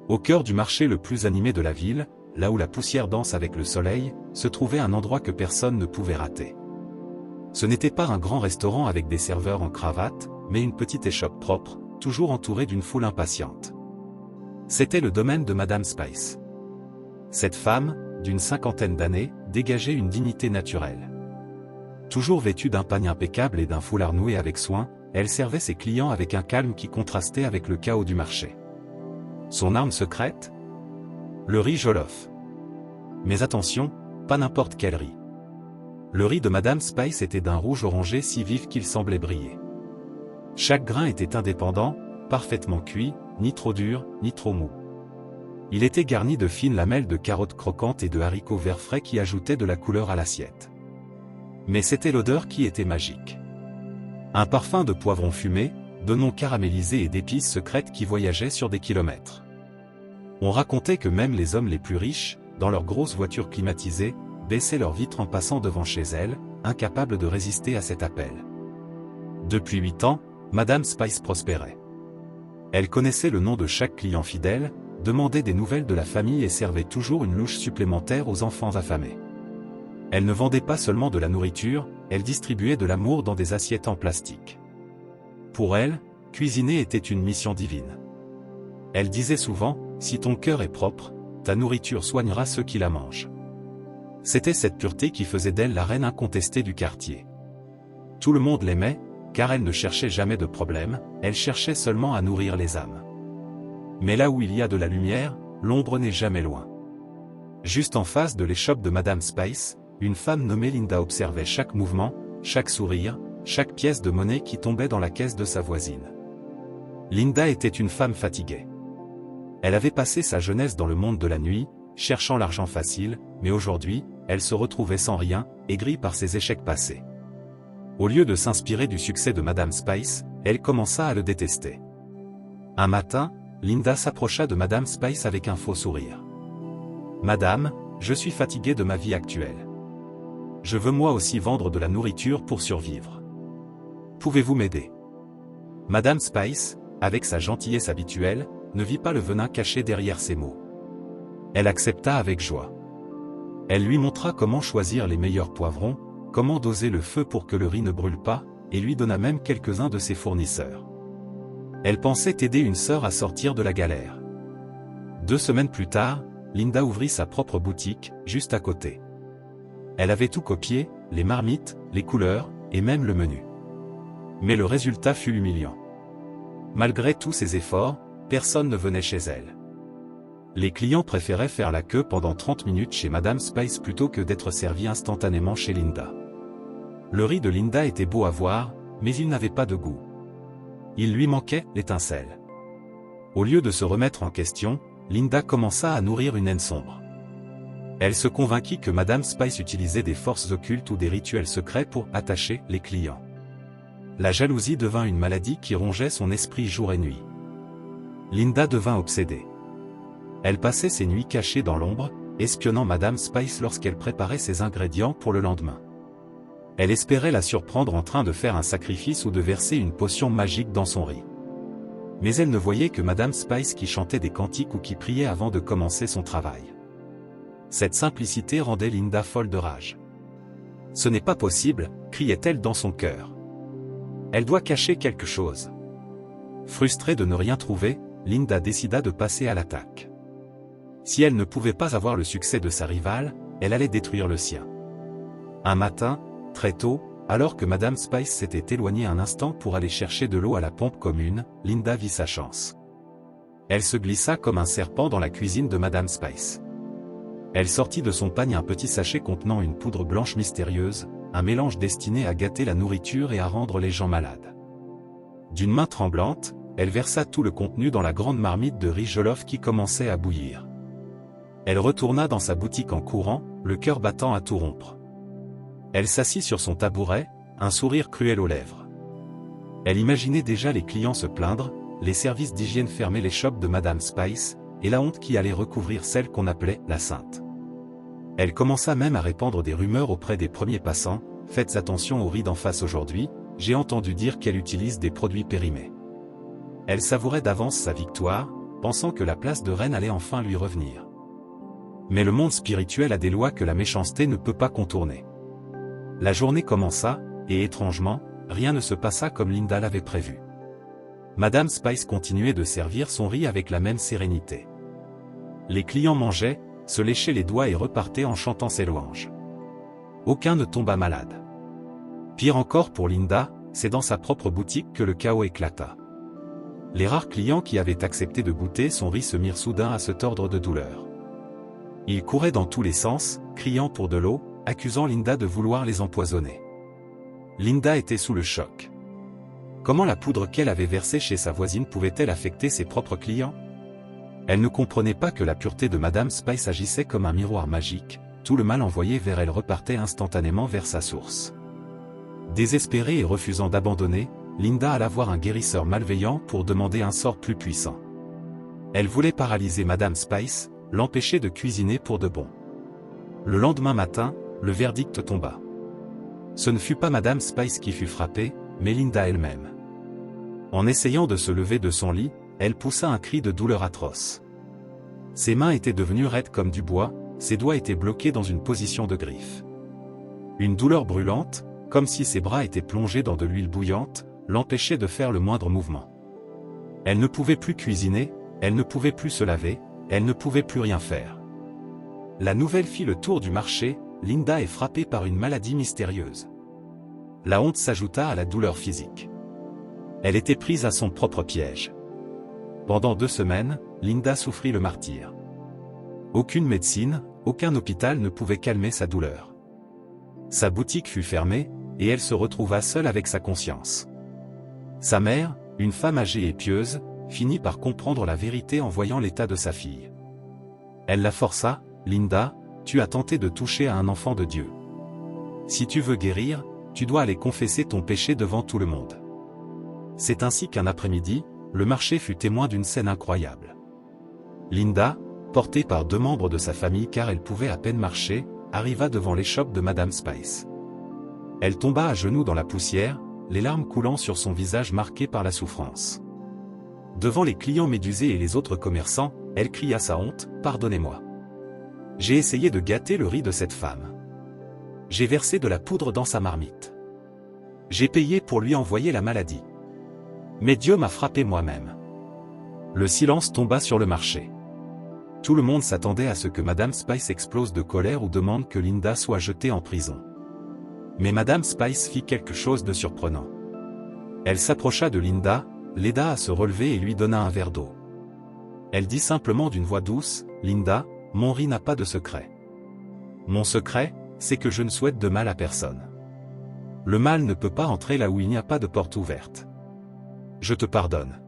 Au cœur du marché le plus animé de la ville, là où la poussière danse avec le soleil, se trouvait un endroit que personne ne pouvait rater. Ce n'était pas un grand restaurant avec des serveurs en cravate, mais une petite échoppe propre, toujours entourée d'une foule impatiente. C'était le domaine de Madame Spice. Cette femme, d'une cinquantaine d'années, dégageait une dignité naturelle. Toujours vêtue d'un pagne impeccable et d'un foulard noué avec soin, elle servait ses clients avec un calme qui contrastait avec le chaos du marché. Son arme secrète? Le riz Jollof. Mais attention, pas n'importe quel riz. Le riz de Madame Spice était d'un rouge orangé si vif qu'il semblait briller. Chaque grain était indépendant, parfaitement cuit, ni trop dur, ni trop mou. Il était garni de fines lamelles de carottes croquantes et de haricots verts frais qui ajoutaient de la couleur à l'assiette. Mais c'était l'odeur qui était magique. Un parfum de poivron fumé, de noix caramélisées et d'épices secrètes qui voyageaient sur des kilomètres. On racontait que même les hommes les plus riches, dans leurs grosses voitures climatisées, baissaient leurs vitres en passant devant chez elle, incapables de résister à cet appel. Depuis 8 ans, Madame Spice prospérait. Elle connaissait le nom de chaque client fidèle, demandait des nouvelles de la famille et servait toujours une louche supplémentaire aux enfants affamés. Elle ne vendait pas seulement de la nourriture, elle distribuait de l'amour dans des assiettes en plastique. Pour elle, cuisiner était une mission divine. Elle disait souvent, si ton cœur est propre, ta nourriture soignera ceux qui la mangent. C'était cette pureté qui faisait d'elle la reine incontestée du quartier. Tout le monde l'aimait, car elle ne cherchait jamais de problème, elle cherchait seulement à nourrir les âmes. Mais là où il y a de la lumière, l'ombre n'est jamais loin. Juste en face de l'échoppe de Madame Spice, une femme nommée Linda observait chaque mouvement, chaque sourire, chaque pièce de monnaie qui tombait dans la caisse de sa voisine. Linda était une femme fatiguée. Elle avait passé sa jeunesse dans le monde de la nuit, cherchant l'argent facile, mais aujourd'hui, elle se retrouvait sans rien, aigrie par ses échecs passés. Au lieu de s'inspirer du succès de Madame Spice, elle commença à le détester. Un matin, Linda s'approcha de Madame Spice avec un faux sourire. « Madame, je suis fatiguée de ma vie actuelle. Je veux moi aussi vendre de la nourriture pour survivre. Pouvez-vous m'aider ?» Madame Spice, avec sa gentillesse habituelle, ne vit pas le venin caché derrière ses mots. Elle accepta avec joie. Elle lui montra comment choisir les meilleurs poivrons, comment doser le feu pour que le riz ne brûle pas, et lui donna même quelques-uns de ses fournisseurs. Elle pensait aider une sœur à sortir de la galère. 2 semaines plus tard, Linda ouvrit sa propre boutique, juste à côté. Elle avait tout copié, les marmites, les couleurs, et même le menu. Mais le résultat fut humiliant. Malgré tous ses efforts, personne ne venait chez elle. Les clients préféraient faire la queue pendant 30 minutes chez Madame Spice plutôt que d'être servis instantanément chez Linda. Le riz de Linda était beau à voir, mais il n'avait pas de goût. Il lui manquait l'étincelle. Au lieu de se remettre en question, Linda commença à nourrir une haine sombre. Elle se convainquit que Madame Spice utilisait des forces occultes ou des rituels secrets pour attacher les clients. La jalousie devint une maladie qui rongeait son esprit jour et nuit. Linda devint obsédée. Elle passait ses nuits cachée dans l'ombre, espionnant Madame Spice lorsqu'elle préparait ses ingrédients pour le lendemain. Elle espérait la surprendre en train de faire un sacrifice ou de verser une potion magique dans son riz. Mais elle ne voyait que Madame Spice qui chantait des cantiques ou qui priait avant de commencer son travail. Cette simplicité rendait Linda folle de rage. « Ce n'est pas possible !» criait-elle dans son cœur. « Elle doit cacher quelque chose. » Frustrée de ne rien trouver, Linda décida de passer à l'attaque. Si elle ne pouvait pas avoir le succès de sa rivale, elle allait détruire le sien. Un matin, très tôt, alors que Madame Spice s'était éloignée un instant pour aller chercher de l'eau à la pompe commune, Linda vit sa chance. Elle se glissa comme un serpent dans la cuisine de Madame Spice. Elle sortit de son pagne un petit sachet contenant une poudre blanche mystérieuse, un mélange destiné à gâter la nourriture et à rendre les gens malades. D'une main tremblante, elle versa tout le contenu dans la grande marmite de riz Jollof qui commençait à bouillir. Elle retourna dans sa boutique en courant, le cœur battant à tout rompre. Elle s'assit sur son tabouret, un sourire cruel aux lèvres. Elle imaginait déjà les clients se plaindre, les services d'hygiène fermer les shops de Madame Spice, et la honte qui allait recouvrir celle qu'on appelait la sainte. Elle commença même à répandre des rumeurs auprès des premiers passants, « Faites attention au riz d'en face aujourd'hui, j'ai entendu dire qu'elle utilise des produits périmés. » Elle savourait d'avance sa victoire, pensant que la place de reine allait enfin lui revenir. Mais le monde spirituel a des lois que la méchanceté ne peut pas contourner. La journée commença, et étrangement, rien ne se passa comme Linda l'avait prévu. Madame Spice continuait de servir son riz avec la même sérénité. Les clients mangeaient, se léchaient les doigts et repartaient en chantant ses louanges. Aucun ne tomba malade. Pire encore pour Linda, c'est dans sa propre boutique que le chaos éclata. Les rares clients qui avaient accepté de goûter son riz se mirent soudain à se tordre de douleur. Ils couraient dans tous les sens, criant pour de l'eau, accusant Linda de vouloir les empoisonner. Linda était sous le choc. Comment la poudre qu'elle avait versée chez sa voisine pouvait-elle affecter ses propres clients? Elle ne comprenait pas que la pureté de Madame Spice agissait comme un miroir magique, tout le mal envoyé vers elle repartait instantanément vers sa source. Désespérée et refusant d'abandonner, Linda alla voir un guérisseur malveillant pour demander un sort plus puissant. Elle voulait paralyser Madame Spice, l'empêcher de cuisiner pour de bon. Le lendemain matin, le verdict tomba. Ce ne fut pas Madame Spice qui fut frappée, mais Linda elle-même. En essayant de se lever de son lit, elle poussa un cri de douleur atroce. Ses mains étaient devenues raides comme du bois, ses doigts étaient bloqués dans une position de griffe. Une douleur brûlante, comme si ses bras étaient plongés dans de l'huile bouillante, l'empêchait de faire le moindre mouvement. Elle ne pouvait plus cuisiner, elle ne pouvait plus se laver, elle ne pouvait plus rien faire. La nouvelle fit le tour du marché, Linda est frappée par une maladie mystérieuse. La honte s'ajouta à la douleur physique. Elle était prise à son propre piège. Pendant 2 semaines, Linda souffrit le martyre. Aucune médecine, aucun hôpital ne pouvait calmer sa douleur. Sa boutique fut fermée, et elle se retrouva seule avec sa conscience. Sa mère, une femme âgée et pieuse, finit par comprendre la vérité en voyant l'état de sa fille. Elle la força, « Linda, tu as tenté de toucher à un enfant de Dieu. Si tu veux guérir, tu dois aller confesser ton péché devant tout le monde. » C'est ainsi qu'un après-midi, le marché fut témoin d'une scène incroyable. Linda, portée par 2 membres de sa famille car elle pouvait à peine marcher, arriva devant l'échoppe de Madame Spice. Elle tomba à genoux dans la poussière, les larmes coulant sur son visage marqué par la souffrance. Devant les clients médusés et les autres commerçants, elle cria sa honte, « Pardonnez-moi. J'ai essayé de gâter le riz de cette femme. J'ai versé de la poudre dans sa marmite. J'ai payé pour lui envoyer la maladie. Mais Dieu m'a frappé moi-même. » Le silence tomba sur le marché. Tout le monde s'attendait à ce que Madame Spice explose de colère ou demande que Linda soit jetée en prison. Mais Madame Spice fit quelque chose de surprenant. Elle s'approcha de Linda, l'aida à se relever et lui donna un verre d'eau. Elle dit simplement d'une voix douce, « Linda, mon riz n'a pas de secret. Mon secret, c'est que je ne souhaite de mal à personne. Le mal ne peut pas entrer là où il n'y a pas de porte ouverte. Je te pardonne. »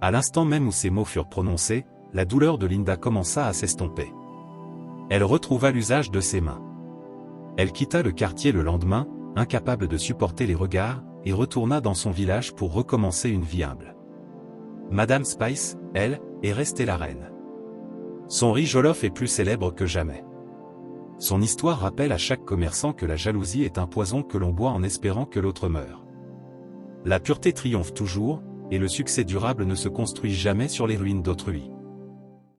À l'instant même où ces mots furent prononcés, la douleur de Linda commença à s'estomper. Elle retrouva l'usage de ses mains. Elle quitta le quartier le lendemain, incapable de supporter les regards, et retourna dans son village pour recommencer une vie humble. Madame Spice, elle, est restée la reine. Son riz jollof est plus célèbre que jamais. Son histoire rappelle à chaque commerçant que la jalousie est un poison que l'on boit en espérant que l'autre meure. La pureté triomphe toujours, et le succès durable ne se construit jamais sur les ruines d'autrui.